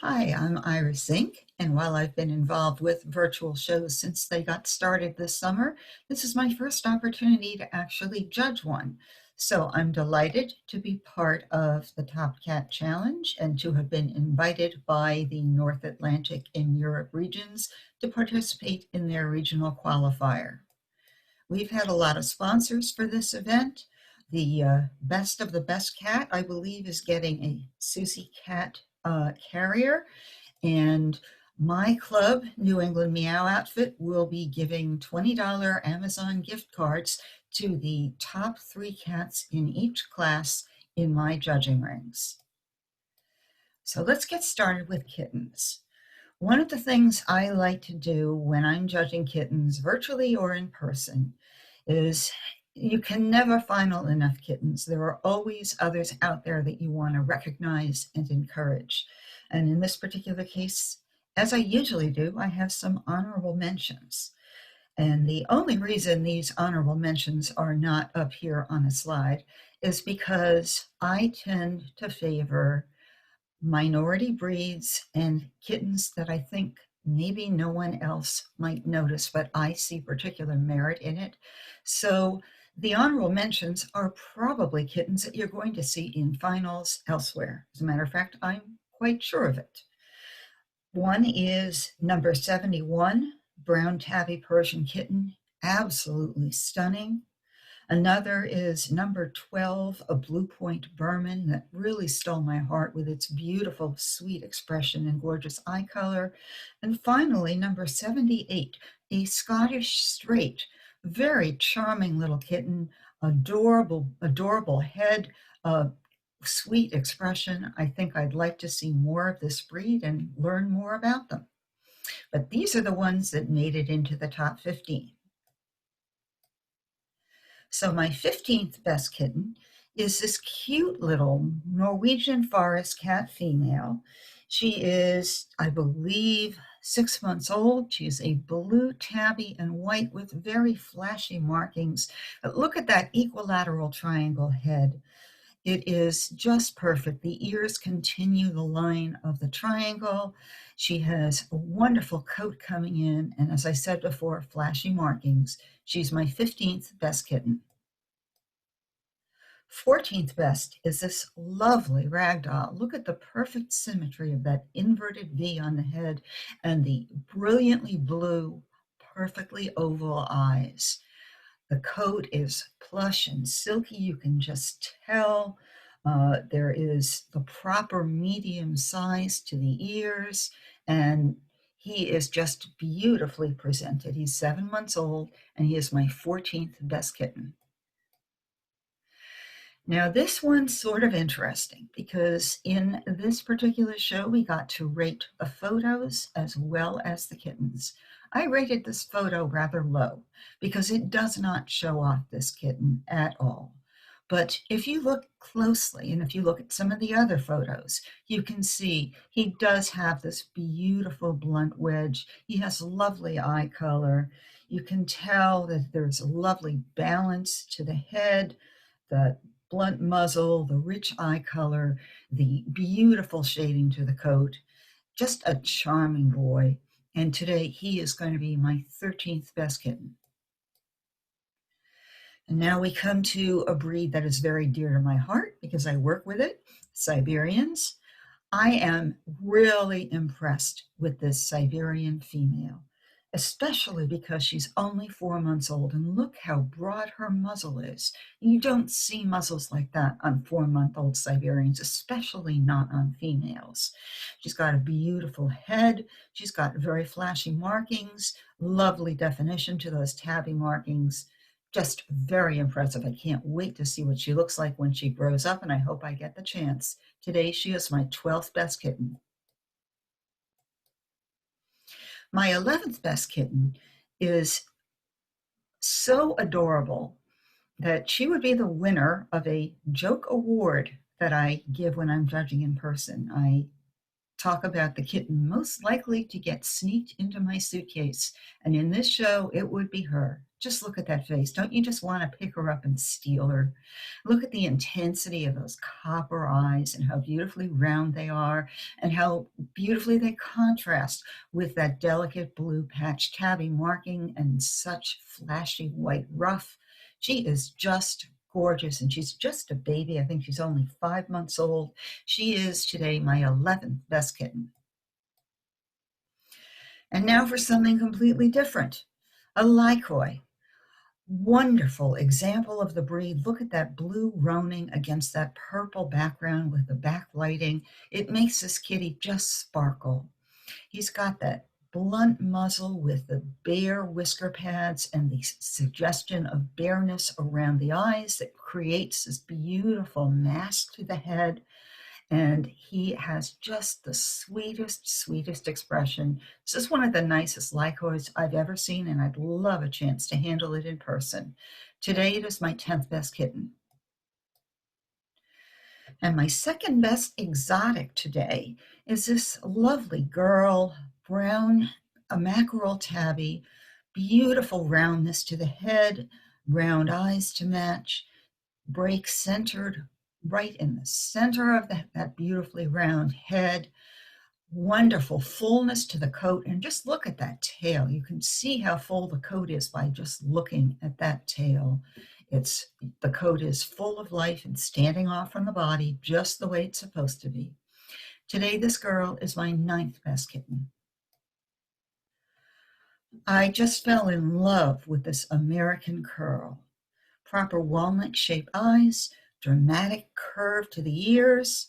Hi, I'm Iris Zinck, and while I've been involved with virtual shows since they got started this summer, this is my first opportunity to actually judge one. So I'm delighted to be part of the Top Cat Challenge and to have been invited by the North Atlantic and Europe regions to participate in their regional qualifier. We've had a lot of sponsors for this event. The best of the best cat, I believe, is getting a Susie Cat carrier. And my club, New England Meow Outfit, will be giving $20 Amazon gift cards to the top 3 cats in each class in my judging rings. So let's get started with kittens. One of the things I like to do when I'm judging kittens, virtually or in person, is you can never final enough kittens. There are always others out there that you want to recognize and encourage. And in this particular case, as I usually do, I have some honorable mentions. And the only reason these honorable mentions are not up here on a slide is because I tend to favor minority breeds and kittens that I think maybe no one else might notice, but I see particular merit in it. So the honorable mentions are probably kittens that you're going to see in finals elsewhere. As a matter of fact, I'm quite sure of it. One is number 71, brown tabby Persian kitten, absolutely stunning. Another is number 12, a Blue Point Burman that really stole my heart with its beautiful, sweet expression and gorgeous eye color. And finally, number 78, a Scottish Straight, very charming little kitten, adorable, adorable head, sweet expression. I think I'd like to see more of this breed and learn more about them. But these are the ones that made it into the top 15. So my 15th best kitten is this cute little Norwegian forest cat female. She is, I believe, 6 months old. She's a blue tabby and white with very flashy markings. But look at that equilateral triangle head. It is just perfect. The ears continue the line of the triangle. She has a wonderful coat coming in, and as I said before, flashy markings. She's my 15th best kitten. 14th best is this lovely ragdoll. Look at the perfect symmetry of that inverted V on the head and the brilliantly blue, perfectly oval eyes. The coat is plush and silky. You can just tell there is the proper medium size to the ears, and he is just beautifully presented. He's 7 months old, and he is my 14th best kitten. Now, this one's sort of interesting because in this particular show, we got to rate the photos as well as the kittens. I rated this photo rather low because it does not show off this kitten at all. But if you look closely and if you look at some of the other photos, you can see he does have this beautiful blunt wedge. He has lovely eye color. You can tell that there's a lovely balance to the head, the blunt muzzle, the rich eye color, the beautiful shading to the coat. Just a charming boy. And today he is going to be my 13th best kitten. And now we come to a breed that is very dear to my heart because I work with it, Siberians. I am really impressed with this Siberian female, especially because she's only 4 months old. And look how broad her muzzle is. You don't see muzzles like that on 4-month-old Siberians, especially not on females. She's got a beautiful head. She's got very flashy markings, lovely definition to those tabby markings. Just very impressive. I can't wait to see what she looks like when she grows up, and I hope I get the chance. Today, she is my 12th best kitten. My 11th best kitten is so adorable that she would be the winner of a joke award that I give when I'm judging in person. I talk about the kitten most likely to get sneaked into my suitcase, and in this show, it would be her. Just look at that face. Don't you just want to pick her up and steal her? Look at the intensity of those copper eyes and how beautifully round they are and how beautifully they contrast with that delicate blue patch tabby marking and such flashy white ruff. She is just gorgeous, and she's just a baby. I think she's only 5 months old. She is today my 11th best kitten. And now for something completely different, a Lycoy. Wonderful example of the breed. Look at that blue roning against that purple background with the backlighting. It makes this kitty just sparkle. He's got that blunt muzzle with the bare whisker pads and the suggestion of bareness around the eyes that creates this beautiful mask to the head. And he has just the sweetest expression. This is one of the nicest Lycoids I've ever seen, and I'd love a chance to handle it in person. Today it is my 10th best kitten. And my second best exotic today is this lovely girl, brown, a mackerel tabby, beautiful roundness to the head, round eyes to match, break centered right in the center of that beautifully round head, wonderful fullness to the coat, and just look at that tail. You can see how full the coat is by just looking at that tail. The coat is full of life and standing off from the body just the way it's supposed to be. Today, this girl is my 9th best kitten. I just fell in love with this American curl. Proper walnut-shaped eyes, dramatic curl to the ears,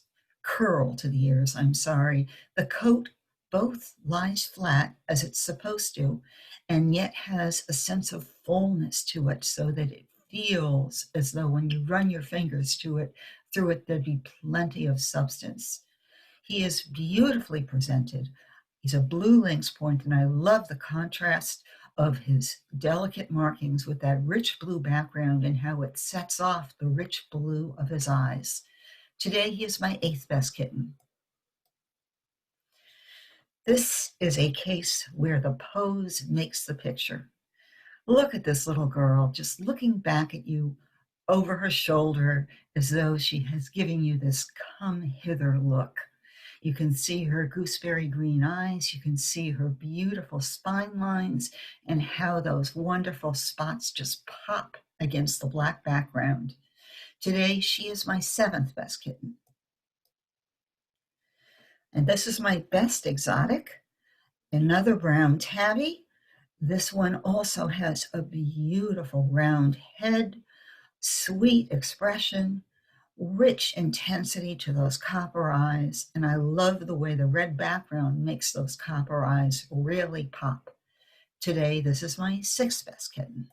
I'm sorry. The coat both lies flat as it's supposed to, and yet has a sense of fullness to it so that it feels as though when you run your fingers through it, there'd be plenty of substance. He is beautifully presented. He's a blue lynx point, and I love the contrast of his delicate markings with that rich blue background and how it sets off the rich blue of his eyes. Today, he is my 8th best kitten. This is a case where the pose makes the picture. Look at this little girl just looking back at you over her shoulder as though she has given you this come hither look. You can see her gooseberry green eyes. You can see her beautiful spine lines and how those wonderful spots just pop against the black background. Today, she is my 7th best kitten. And this is my best exotic, another brown tabby. This one also has a beautiful round head, sweet expression, rich intensity to those copper eyes, and I love the way the red background makes those copper eyes really pop. Today, this is my 6th best kitten.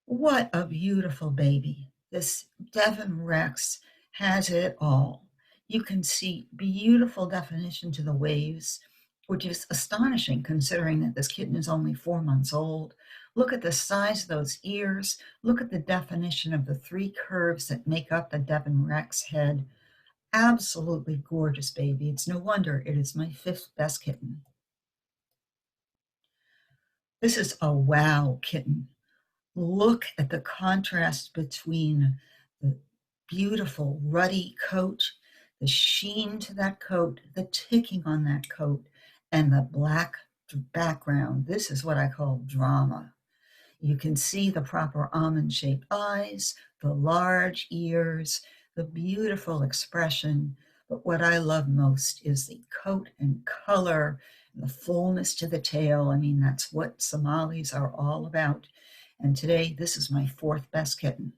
What a beautiful baby. This Devon Rex has it all. You can see beautiful definition to the waves, which is astonishing considering that this kitten is only 4 months old. Look at the size of those ears. Look at the definition of the 3 curves that make up the Devon Rex head. Absolutely gorgeous baby. It's no wonder it is my 5th best kitten. This is a wow kitten. Look at the contrast between the beautiful ruddy coat, the sheen to that coat, the ticking on that coat, and the black background. This is what I call drama. You can see the proper almond-shaped eyes, the large ears, the beautiful expression. But what I love most is the coat and color, and the fullness to the tail. I mean, that's what Somalis are all about. And today, this is my 4th best kitten.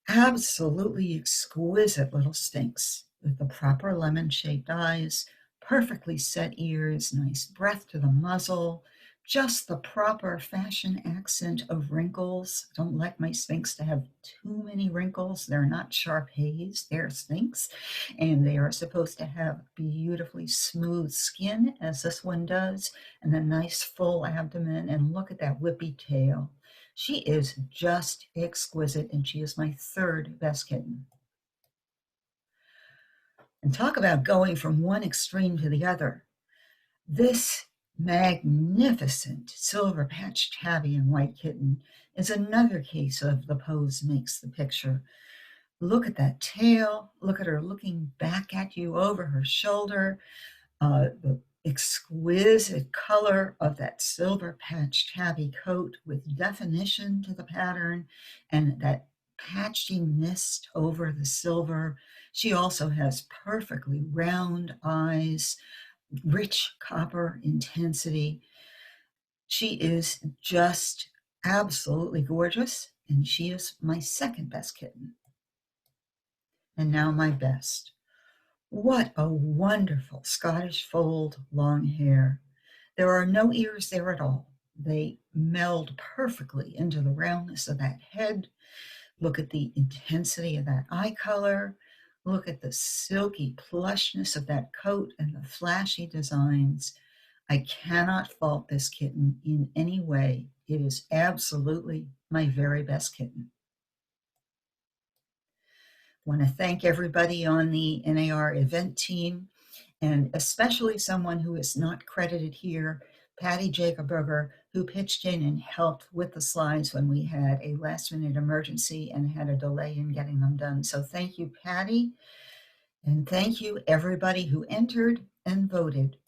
Absolutely exquisite little Sphinx with the proper lemon-shaped eyes, perfectly set ears, nice breath to the muzzle, just the proper fashion accent of wrinkles. Don't like my Sphinx to have too many wrinkles. They're not Shar-Peis, they're Sphinx, and they are supposed to have beautifully smooth skin, as this one does, and a nice full abdomen, and look at that whippy tail. She is just exquisite, and she is my 3rd best kitten. And talk about going from one extreme to the other. This magnificent silver patched tabby and white kitten is another case of the pose makes the picture. Look at that tail. Look at her looking back at you over her shoulder. The exquisite color of that silver patched tabby coat with definition to the pattern and that patchy mist over the silver. She also has perfectly round eyes, rich copper intensity. She is just absolutely gorgeous, and she is my second best kitten. And now my best. What a wonderful Scottish fold long hair. There are no ears there at all. They meld perfectly into the roundness of that head. Look at the intensity of that eye color. Look at the silky plushness of that coat and the flashy designs. I cannot fault this kitten in any way. It is absolutely my very best kitten. I want to thank everybody on the NAR event team, and especially someone who is not credited here, Patty Jacoberger, who pitched in and helped with the slides when we had a last minute emergency and had a delay in getting them done. So thank you, Patty, and thank you everybody who entered and voted.